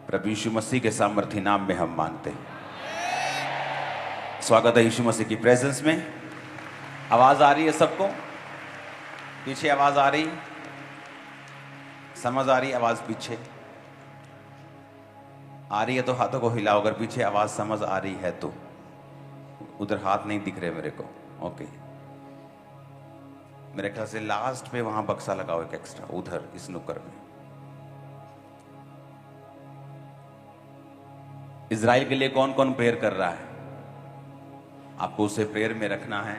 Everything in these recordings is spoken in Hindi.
प्रभु यीशु मसीह के सामर्थ्य नाम में हम मांगते हैं। स्वागत है यीशु मसीह की प्रेजेंस में। आवाज आ रही है सबको? पीछे आवाज आ रही? समझ आ रही आवाज? पीछे आ रही है तो हाथों को हिलाओ। अगर पीछे आवाज समझ आ रही है तो। उधर हाथ नहीं दिख रहे मेरे को। ओके, मेरे ख्याल से लास्ट पे वहां बक्सा लगाओ एक एक्स्ट्रा, उधर इस नुक्कड़ में। इजराइल के लिए कौन कौन प्रेयर कर रहा है? आपको उसे प्रेयर में रखना है।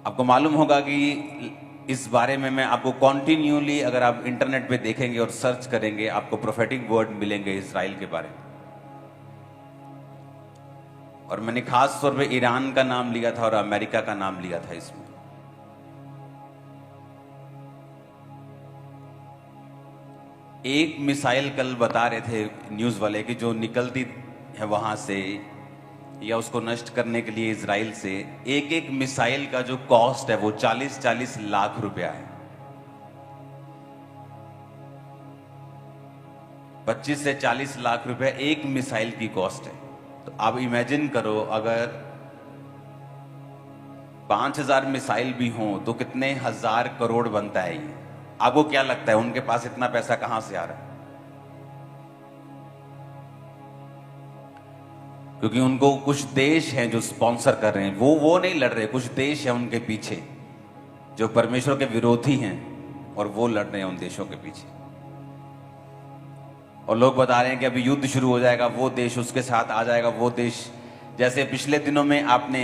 आपको मालूम होगा कि इस बारे में मैं आपको कॉन्टिन्यूली, अगर आप इंटरनेट पे देखेंगे और सर्च करेंगे, आपको प्रोफेटिक वर्ड मिलेंगे इजराइल के बारे में। और मैंने खास तौर पे ईरान का नाम लिया था और अमेरिका का नाम लिया था इसमें। एक मिसाइल कल बता रहे थे न्यूज वाले कि जो निकलती है वहां से या उसको नष्ट करने के लिए इजराइल से, एक एक मिसाइल का जो कॉस्ट है वो 40-40 लाख रुपया है। 25 से 40 लाख रुपया एक मिसाइल की कॉस्ट है। तो आप इमेजिन करो, अगर 5000 मिसाइल भी हों तो कितने हजार करोड़ बनता है ये। आपको क्या लगता है उनके पास इतना पैसा कहां से आ रहा है? क्योंकि उनको कुछ देश हैं जो स्पॉन्सर कर रहे हैं। वो नहीं लड़ रहे, कुछ देश हैं उनके पीछे जो परमेश्वर के विरोधी हैं और वो लड़ रहे हैं उन देशों के पीछे। और लोग बता रहे हैं कि अभी युद्ध शुरू हो जाएगा, वो देश उसके साथ आ जाएगा, वो देश। जैसे पिछले दिनों में आपने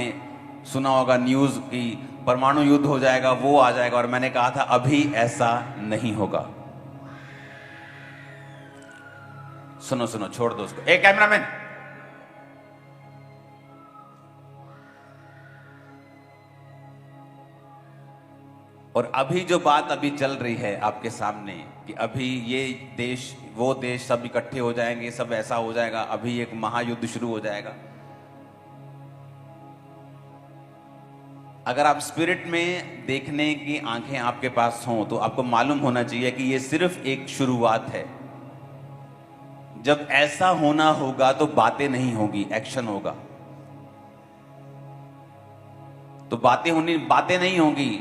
सुना होगा न्यूज की परमाणु युद्ध हो जाएगा, वो आ जाएगा। और मैंने कहा था अभी ऐसा नहीं होगा। सुनो सुनो, छोड़ दो उसको। ए कैमरामैन, और अभी जो बात अभी चल रही है आपके सामने कि अभी ये देश वो देश सब इकट्ठे हो जाएंगे, सब ऐसा हो जाएगा, अभी एक महायुद्ध शुरू हो जाएगा। अगर आप स्पिरिट में देखने की आंखें आपके पास हों तो आपको मालूम होना चाहिए कि ये सिर्फ एक शुरुआत है। जब ऐसा होना होगा तो बातें नहीं होगी, एक्शन होगा। तो बातें नहीं होंगी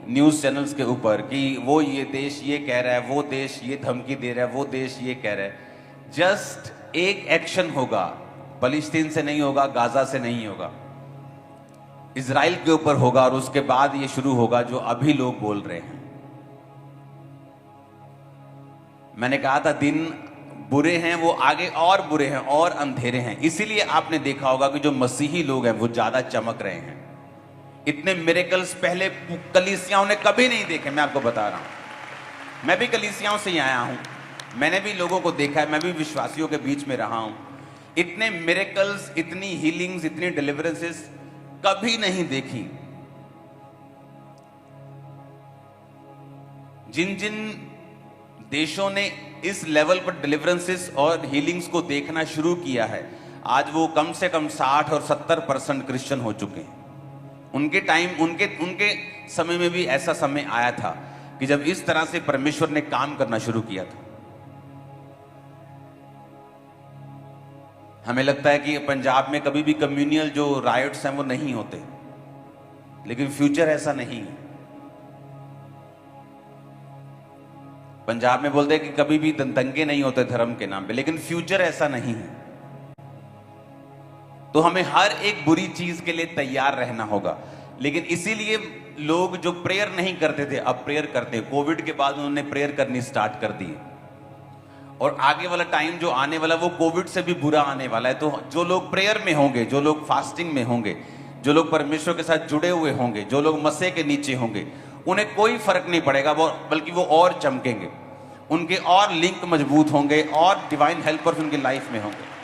न्यूज चैनल्स के ऊपर कि वो ये देश ये कह रहा है, वो देश ये धमकी दे रहा है, वो देश ये कह रहा है। जस्ट एक एक्शन होगा। फलस्तीन से नहीं होगा, गाजा से नहीं होगा, इजराइल के ऊपर होगा। और उसके बाद ये शुरू होगा जो अभी लोग बोल रहे हैं। मैंने कहा था दिन बुरे हैं, वो आगे और बुरे हैं और अंधेरे हैं। इसीलिए आपने देखा होगा कि जो मसीही लोग हैं वो ज्यादा चमक रहे हैं। इतने मिरेकल्स पहले कलीसियाओं ने कभी नहीं देखे। मैं आपको बता रहा हूं, मैं भी कलीसियाओं से ही आया हूं, मैंने भी लोगों को देखा है, मैं भी विश्वासियों के बीच में रहा हूं। इतने मिरेकल्स, इतनी हीलिंग्स, इतनी डिलीवरेंसेस कभी नहीं देखी। जिन जिन देशों ने इस लेवल पर डिलीवरेंसेस और हीलिंग्स को देखना शुरू किया है, आज वो कम से कम 60 और 70% क्रिश्चियन हो चुके हैं। उनके टाइम, उनके समय में भी ऐसा समय आया था कि जब इस तरह से परमेश्वर ने काम करना शुरू किया था। हमें लगता है कि पंजाब में कभी भी कम्युनियल जो राइट्स हैं वो नहीं होते, लेकिन फ्यूचर ऐसा नहीं है। पंजाब में बोलते हैं कि कभी भी दंगे नहीं होते धर्म के नाम पे, लेकिन फ्यूचर ऐसा नहीं है। तो हमें हर एक बुरी चीज के लिए तैयार रहना होगा। लेकिन इसीलिए लोग जो प्रेयर नहीं करते थे अब प्रेयर करते हैं। कोविड के बाद उन्होंने प्रेयर करनी स्टार्ट कर दी। और आगे वाला टाइम जो आने वाला वो कोविड से भी बुरा आने वाला है। तो जो लोग प्रेयर में होंगे, जो लोग फास्टिंग में होंगे, जो लोग परमेश्वर के साथ जुड़े हुए होंगे, जो लोग मसीह के नीचे होंगे, उन्हें कोई फर्क नहीं पड़ेगा, बल्कि वो और चमकेंगे, उनके और लिंक मजबूत होंगे और डिवाइन हेल्पर्स उनकी लाइफ में होंगे।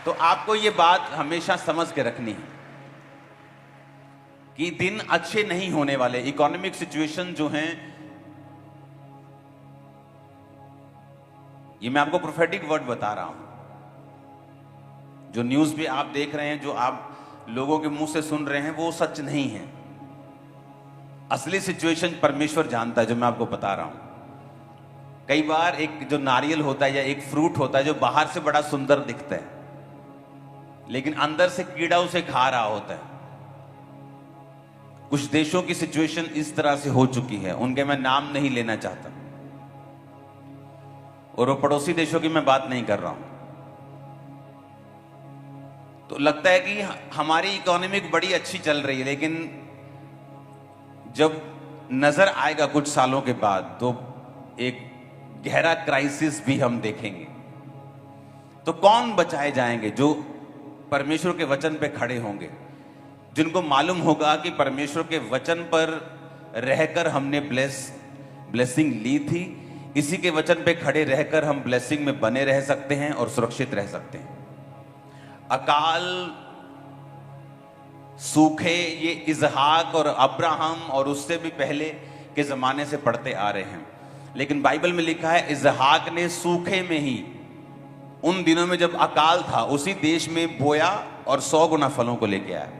तो आपको ये बात हमेशा समझ के रखनी है कि दिन अच्छे नहीं होने वाले। इकोनॉमिक सिचुएशन जो हैं, ये मैं आपको प्रोफेटिक वर्ड बता रहा हूं। जो न्यूज पे आप देख रहे हैं, जो आप लोगों के मुंह से सुन रहे हैं, वो सच नहीं है। असली सिचुएशन परमेश्वर जानता है, जो मैं आपको बता रहा हूं। कई बार एक जो नारियल होता है या एक फ्रूट होता है जो बाहर से बड़ा सुंदर दिखता है, लेकिन अंदर से कीड़ा उसे खा रहा होता है। कुछ देशों की सिचुएशन इस तरह से हो चुकी है, उनके मैं नाम नहीं लेना चाहता, और वो पड़ोसी देशों की मैं बात नहीं कर रहा हूं। तो लगता है कि हमारी इकोनॉमी बड़ी अच्छी चल रही है, लेकिन जब नजर आएगा कुछ सालों के बाद तो एक गहरा क्राइसिस भी हम देखेंगे। तो कौन बचाए जाएंगे? जो परमेश्वर के वचन पे खड़े होंगे, जिनको मालूम होगा कि परमेश्वर के वचन पर रहकर हमने ब्लेसिंग ली थी, इसी के वचन पे खड़े रहकर हम ब्लेसिंग में बने रह सकते हैं और सुरक्षित रह सकते हैं। अकाल, सूखे, ये इजहाक और अब्राहम और उससे भी पहले के जमाने से पढ़ते आ रहे हैं। लेकिन बाइबल में लिखा है इजहाक ने सूखे में ही, उन दिनों में जब अकाल था, उसी देश में बोया और 100 गुना फलों को लेके आया।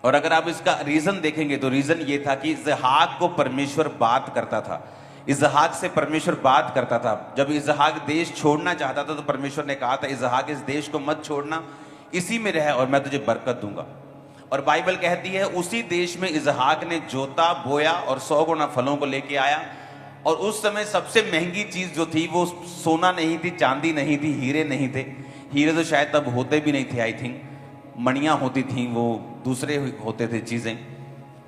और अगर आप इसका रीजन देखेंगे तो रीजन ये था कि इजहाक को परमेश्वर बात करता था, इजहाक से परमेश्वर बात करता था। जब इजहाक देश छोड़ना चाहता था तो परमेश्वर ने कहा था इजहाक इस देश को मत छोड़ना, इसी में रह और मैं तुझे बरकत दूंगा। और बाइबल कहती है उसी देश में इजहाक ने जोता, बोया और 100 गुना फलों को लेके आया। और उस समय सबसे महंगी चीज जो थी वो सोना नहीं थी, चांदी नहीं थी, हीरे नहीं थे। हीरे तो शायद तब होते भी नहीं थे, आई थिंक मणियां होती थी, वो दूसरे होते थे चीजें,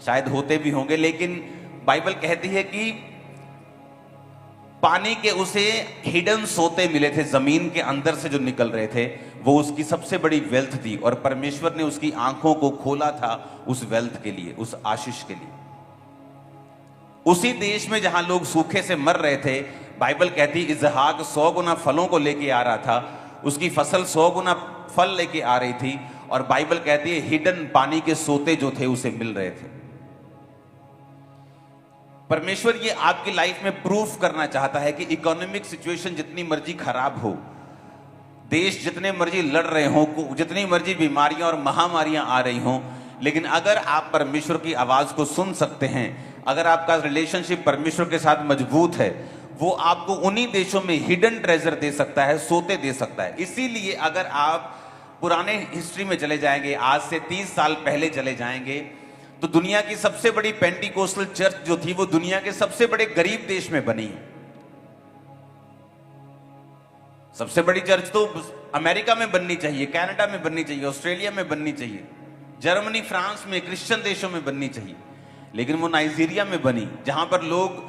शायद होते भी होंगे। लेकिन बाइबल कहती है कि पानी के उसे हिडन सोते मिले थे, जमीन के अंदर से जो निकल रहे थे, वो उसकी सबसे बड़ी वेल्थ थी। और परमेश्वर ने उसकी आंखों को खोला था उस वेल्थ के लिए, उस आशीष के लिए। उसी देश में जहां लोग सूखे से मर रहे थे, बाइबल कहती इजहाक 100 गुना फलों को लेके आ रहा था, उसकी फसल 100 गुना फल लेके आ रही थी। और बाइबल कहती है हिडन पानी के सोते जो थे उसे मिल रहे थे। परमेश्वर ये आपकी लाइफ में प्रूफ करना चाहता है कि इकोनॉमिक सिचुएशन जितनी मर्जी खराब हो, देश जितने मर्जी लड़ रहे हो, जितनी मर्जी बीमारियां और महामारियां आ रही हो, लेकिन अगर आप परमेश्वर की आवाज को सुन सकते हैं, अगर आपका रिलेशनशिप परमेश्वर के साथ मजबूत है, वो आपको उन्हीं देशों में हिडन ट्रेजर दे सकता है, सोते दे सकता है। इसीलिए अगर आप पुराने हिस्ट्री में चले जाएंगे, आज से 30 साल पहले चले जाएंगे, तो दुनिया की सबसे बड़ी पेंटिकोस्टल चर्च जो थी वो दुनिया के सबसे बड़े गरीब देश में बनी। सबसे बड़ी चर्च तो अमेरिका में बननी चाहिए, कनाडा में बननी चाहिए, ऑस्ट्रेलिया में बननी चाहिए, जर्मनी, फ्रांस में, क्रिश्चियन देशों में बननी चाहिए। लेकिन वो नाइजीरिया में बनी, जहां पर लोग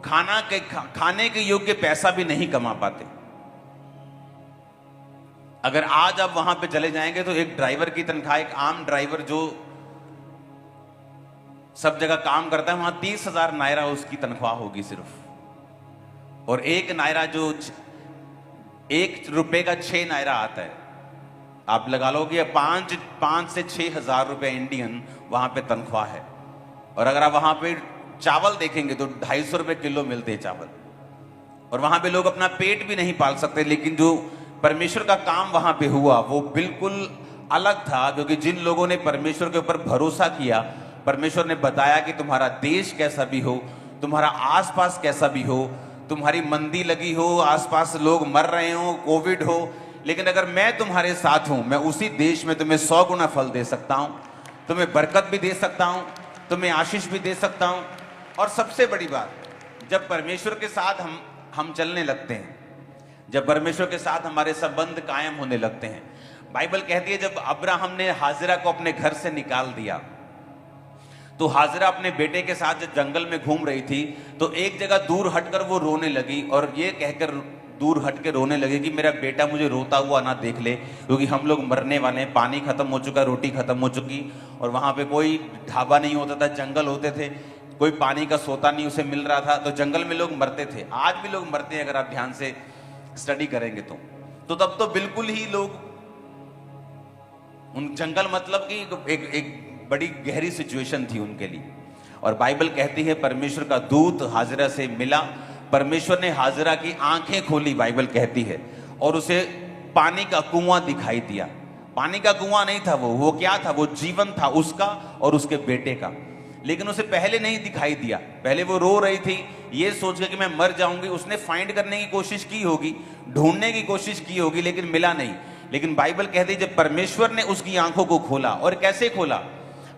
खाने के योग्य पैसा भी नहीं कमा पाते। अगर आज आप वहां पे चले जाएंगे तो एक ड्राइवर की तनख्वाह, एक आम ड्राइवर जो सब जगह काम करता है, वहां 30,000 नायरा उसकी तनख्वाह होगी सिर्फ। और एक नायरा जो 1 रुपए का 6 नायरा आता है, आप लगा लो कि 5 से 6,000 रुपए इंडियन वहां पे तनख्वाह है। और अगर आप वहां पे चावल देखेंगे तो 250 रुपए किलो मिलते हैं चावल। और वहां पे लोग अपना पेट भी नहीं पाल सकते। लेकिन जो परमेश्वर का काम वहां पे हुआ वो बिल्कुल अलग था, क्योंकि जिन लोगों ने परमेश्वर के ऊपर भरोसा किया, परमेश्वर ने बताया कि तुम्हारा देश कैसा भी हो, तुम्हारा आसपास कैसा भी हो, तुम्हारी मंदी लगी हो, आसपास लोग मर रहे हो, कोविड हो, लेकिन अगर मैं तुम्हारे साथ हूं, मैं उसी देश में तुम्हें 100 गुना फल दे सकता हूं, तुम्हें बरकत भी दे सकता हूं, तुम्हें आशीष भी दे सकता हूं। और सबसे बड़ी बात, जब परमेश्वर के साथ हम चलने लगते हैं, जब परमेश्वर के साथ हमारे संबंध कायम होने लगते हैं, बाइबल कहती है जब अब्राहम ने हाजिरा को अपने घर से निकाल दिया, तो हाजिरा अपने बेटे के साथ जब जंगल में घूम रही थी, तो एक जगह दूर हटकर वो रोने लगी और ये कहकर दूर हट के रोने लगे कि मेरा बेटा मुझे रोता हुआ ना देख ले, क्योंकि हम लोग मरने वाले हैं, पानी खत्म हो चुका, रोटी खत्म हो चुकी, और वहां पे कोई ढाबा नहीं होता था, जंगल होते थे, कोई पानी का सोता नहीं उसे मिल रहा था, तो जंगल में लोग मरते थे। आज भी लोग मरते हैं, अगर आप ध्यान से स्टडी करेंगे तो तब तो बिल्कुल ही लोग उन जंगल, मतलब कि एक बड़ी गहरी सिचुएशन थी उनके लिए। और बाइबल कहती है परमेश्वर का दूत हाजिरा से मिला, परमेश्वर ने हाजिरा की आंखें खोली, बाइबल कहती है, और उसे पानी का कुआं दिखाई दिया। पानी का कुआं नहीं था वो क्या था? वो जीवन था उसका और उसके बेटे का। लेकिन उसे पहले नहीं दिखाई दिया। पहले वो रो रही थी ये सोच के कि मैं मर जाऊंगी। उसने फाइंड करने की कोशिश की होगी, ढूंढने की कोशिश की होगी, लेकिन मिला नहीं। लेकिन बाइबल कहती है जब परमेश्वर ने उसकी आंखों को खोला, और कैसे खोला?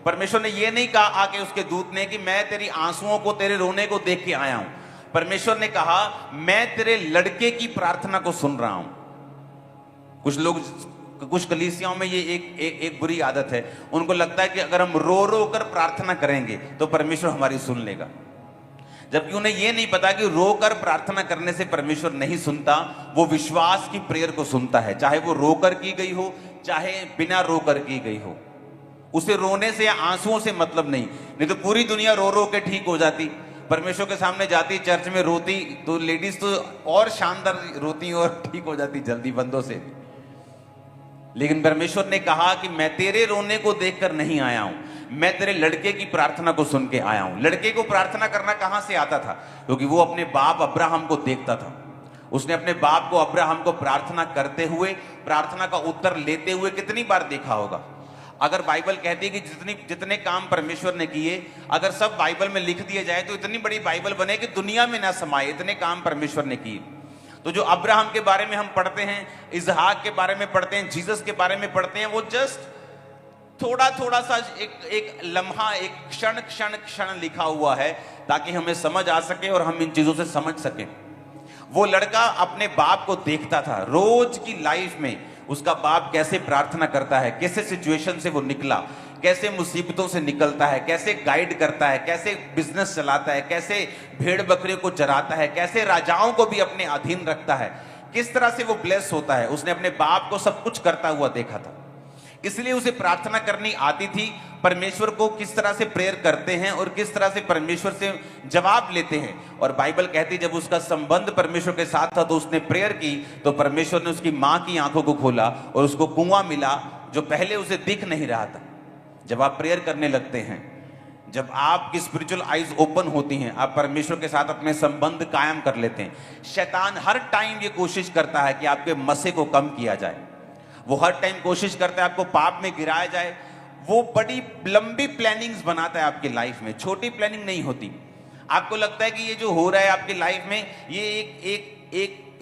परमेश्वर ने ये नहीं कहा आके उसके दूत ने कि मैं तेरी आंसुओं को, तेरे रोने को देख के आया हूं। परमेश्वर ने कहा मैं तेरे लड़के की प्रार्थना को सुन रहा हूं। कुछ कलीसियाओं में ये एक बुरी आदत है, उनको लगता है कि अगर हम रो रो कर प्रार्थना करेंगे तो परमेश्वर हमारी सुन लेगा, जबकि उन्हें यह नहीं पता कि रोकर प्रार्थना करने से परमेश्वर नहीं सुनता, वो विश्वास की प्रेयर को सुनता है, चाहे वो रोकर की गई हो चाहे बिना रोकर की गई हो। उसे रोने से या आंसुओं से मतलब नहीं तो पूरी दुनिया रो रो के ठीक हो जाती, परमेश्वर के सामने जाती, चर्च में रोती, तो लेडीज तो और शानदार रोती और ठीक हो जाती जल्दी बंदों से। लेकिन परमेश्वर ने कहा कि मैं तेरे रोने को देखकर नहीं आया हूं, मैं तेरे लड़के की प्रार्थना को सुन के आया हूं। लड़के को प्रार्थना करना कहां से आता था? क्योंकि वो अपने बाप अब्राहम को देखता था। उसने अपने बाप को, अब्राहम को प्रार्थना करते हुए, प्रार्थना का उत्तर लेते हुए कितनी बार देखा होगा। अगर बाइबल कहती है कि जितने काम परमेश्वर ने किए अगर सब बाइबल में लिख दिए जाए तो इतनी बड़ी बाइबल बने कि दुनिया में ना समाये, इतने काम परमेश्वर ने किए। तो जो अब्राहम के बारे में हम पढ़ते हैं, इसहाक के बारे में पढ़ते हैं, जीसस के बारे में पढ़ते हैं, वो जस्ट थोड़ा थोड़ा सा एक लम्हा, एक क्षण लिखा हुआ है ताकि हमें समझ आ सके और हम इन चीजों से समझ सके। वो लड़का अपने बाप को देखता था, रोज की लाइफ में उसका बाप कैसे प्रार्थना करता है, कैसे सिचुएशन से वो निकला, कैसे मुसीबतों से निकलता है, कैसे गाइड करता है, कैसे बिजनेस चलाता है, कैसे भेड़ बकरियों को चराता है, कैसे राजाओं को भी अपने अधीन रखता है, किस तरह से वो ब्लेस होता है। उसने अपने बाप को सब कुछ करता हुआ देखा था, इसलिए उसे प्रार्थना करनी आती थी। परमेश्वर को किस तरह से प्रेयर करते हैं और किस तरह से परमेश्वर से जवाब लेते हैं। और बाइबल कहती जब उसका संबंध परमेश्वर के साथ था तो उसने प्रेयर की, तो परमेश्वर ने उसकी मां की आंखों को खोला और उसको कुआं मिला जो पहले उसे दिख नहीं रहा था। जब आप प्रेयर करने लगते हैं, जब आपकी स्पिरिचुअल आईज ओपन होती हैं, आप परमेश्वर के साथ अपने संबंध कायम कर लेते हैं। शैतान हर टाइम ये कोशिश करता है कि आपके मसे को कम किया जाए, वो हर टाइम कोशिश करता है आपको पाप में गिराया जाए। वो बड़ी लंबी प्लानिंग्स बनाता है आपकी लाइफ में, छोटी प्लानिंग नहीं होती। आपको लगता है कि ये जो हो रहा है आपकी लाइफ में, ये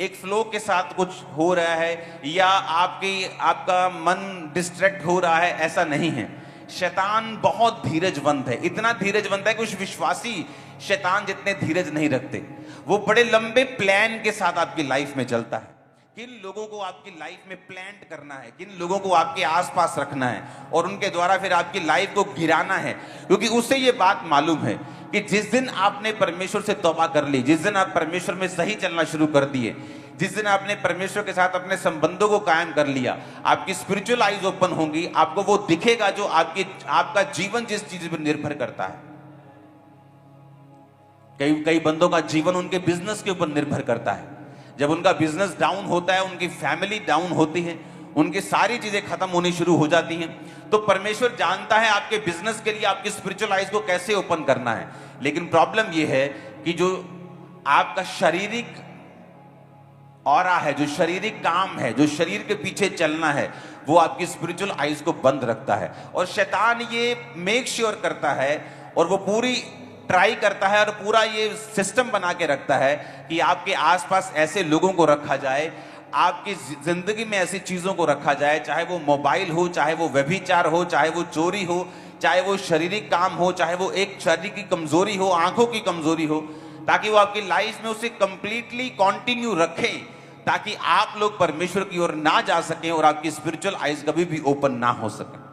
एक फ्लो के साथ कुछ हो रहा है या आपका मन डिस्ट्रैक्ट हो रहा है, ऐसा नहीं है। शैतान बहुत धीरजवंत है, इतना धीरजवंत है कि कुछ विश्वासी शैतान जितने धीरज नहीं रखते। वो बड़े लंबे प्लान के साथ आपकी लाइफ में चलता है। किन लोगों को आपकी लाइफ में प्लांट करना है, किन लोगों को आपके आसपास रखना है और उनके द्वारा फिर आपकी लाइफ को गिराना है। क्योंकि उससे ये बात मालूम है कि जिस दिन आपने परमेश्वर से तौबा कर ली, जिस दिन आप परमेश्वर में सही चलना शुरू कर दिए, जिस दिन आपने परमेश्वर के साथ अपने संबंधों को कायम कर लिया, आपकी स्पिरिचुअल आईज ओपन होंगी, आपको वो दिखेगा जो आपका जीवन जिस चीज पर निर्भर करता है। कई बंदों का जीवन उनके बिजनेस के ऊपर निर्भर करता है। जब उनका बिजनेस डाउन होता है, उनकी फैमिली डाउन होती है, उनकी सारी चीजें खत्म होनी शुरू हो जाती हैं, तो परमेश्वर जानता है आपके बिजनेस के लिए आपकी स्पिरिचुअल आईज को कैसे ओपन करना है। लेकिन प्रॉब्लम यह है कि जो आपका शारीरिक ऑरा है, जो शारीरिक काम है, जो शरीर के पीछे चलना है, वो आपकी स्पिरिचुअल आईज को बंद रखता है। और शैतान ये मेक श्योर करता है और वो पूरी ट्राई करता है और पूरा ये सिस्टम बना के रखता है कि आपके आसपास ऐसे लोगों को रखा जाए, आपकी जिंदगी में ऐसी चीजों को रखा जाए, चाहे वो मोबाइल हो, चाहे वो व्यभिचार हो, चाहे वो चोरी हो, चाहे वो शारीरिक काम हो, चाहे वो एक शरीर की कमजोरी हो, आंखों की कमजोरी हो, ताकि वो आपकी लाइफ में उसे कंप्लीटली कंटिन्यू रखें, ताकि आप लोग परमेश्वर की ओर ना जा सकें और आपकी स्पिरिचुअल आईज कभी भी ओपन ना हो सके।